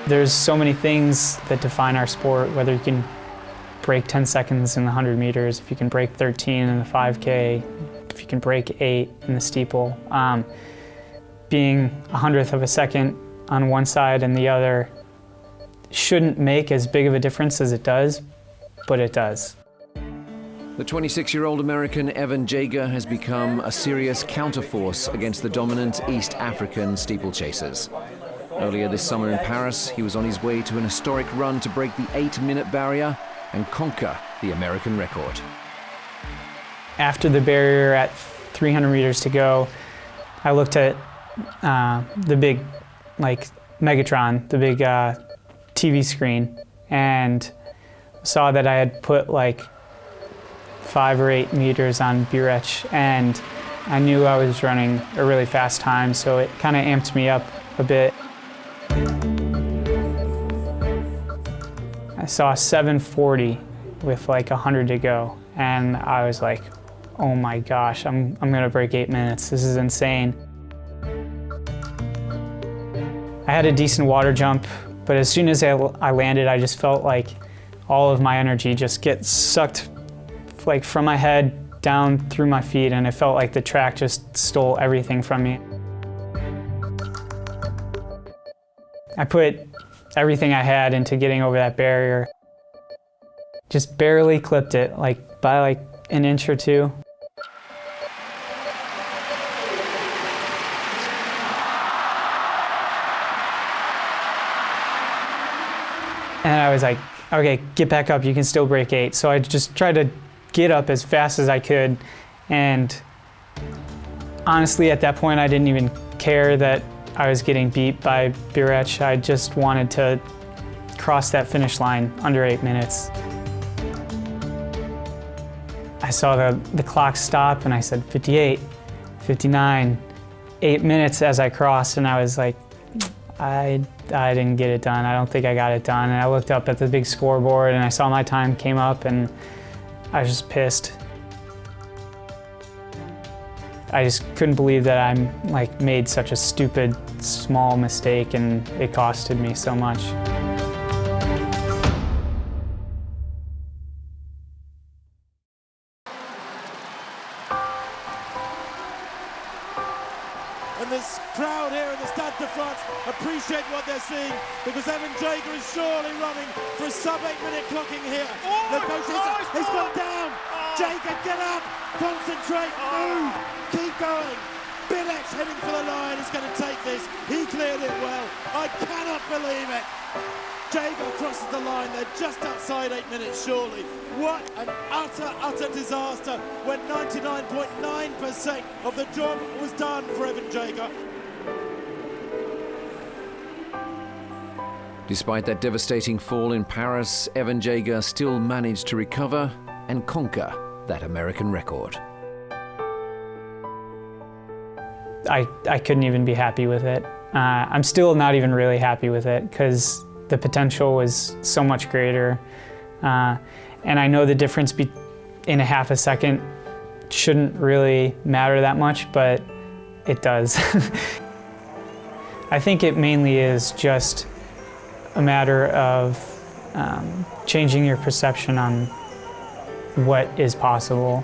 There's so many things that define our sport, whether you can break 10 seconds in the 100 meters, if you can break 13 in the 5K, if you can break 8 in the steeple. Being 100th of a second on one side and the other shouldn't make as big of a difference as it does, but it does. The 26-year-old American Evan Jager has become a serious counterforce against the dominant East African steeplechasers. Earlier this summer in Paris, he was on his way to an historic run to break the 8-minute barrier and conquer the American record. After the barrier at 300 meters to go, I looked at the big, Megatron, the big TV screen, and saw that I had put 5 or 8 meters on barrière, and I knew I was running a really fast time, so it kind of amped me up a bit. I saw 7:40 with 100 to go, and I was like, oh my gosh, I'm gonna break 8 minutes. This is insane. I had a decent water jump, but as soon as I landed, I just felt like all of my energy just get sucked from my head down through my feet, and it felt like the track just stole everything from me. I put everything I had into getting over that barrier. Just barely clipped it, by an inch or two. And I was like, okay, get back up, you can still break 8. So I just tried to get up as fast as I could. And honestly, at that point, I didn't even care that I was getting beat by barrière. I just wanted to cross that finish line under 8 minutes. I saw the clock stop and I said 58, 59, 8 minutes as I crossed, and I was like, I didn't get it done. I don't think I got it done. And I looked up at the big scoreboard and I saw my time came up, and I was just pissed. I just couldn't believe that I made such a stupid, small mistake, and it costed me so much. And this crowd here in the Stade de France appreciate what they're seeing, because Evan Jager is surely running for a sub-8-minute clocking here. The coach he's gone down. Jager, get up, concentrate, move, keep going. Bilek heading for the line, he's going to take this. He cleared it well. I cannot believe it. Jager crosses the line. They're just outside 8 minutes, surely. What an utter disaster when 99.9% of the job was done for Evan Jager. Despite that devastating fall in Paris, Evan Jager still managed to recover and conquer that American record. I couldn't even be happy with it. I'm still not even really happy with it, because the potential was so much greater. And I know the difference in a half a second shouldn't really matter that much, but it does. I think it mainly is just a matter of changing your perception on what is possible.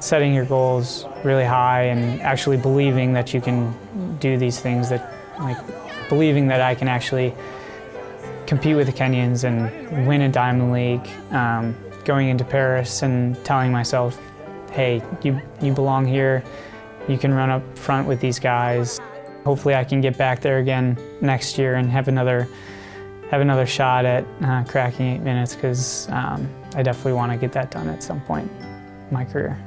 Setting your goals really high and actually believing that you can do these things, believing that I can actually compete with the Kenyans and win a Diamond League, going into Paris and telling myself, hey, you belong here, you can run up front with these guys. Hopefully I can get back there again next year and have another shot at cracking 8 minutes, because I definitely want to get that done at some point in my career.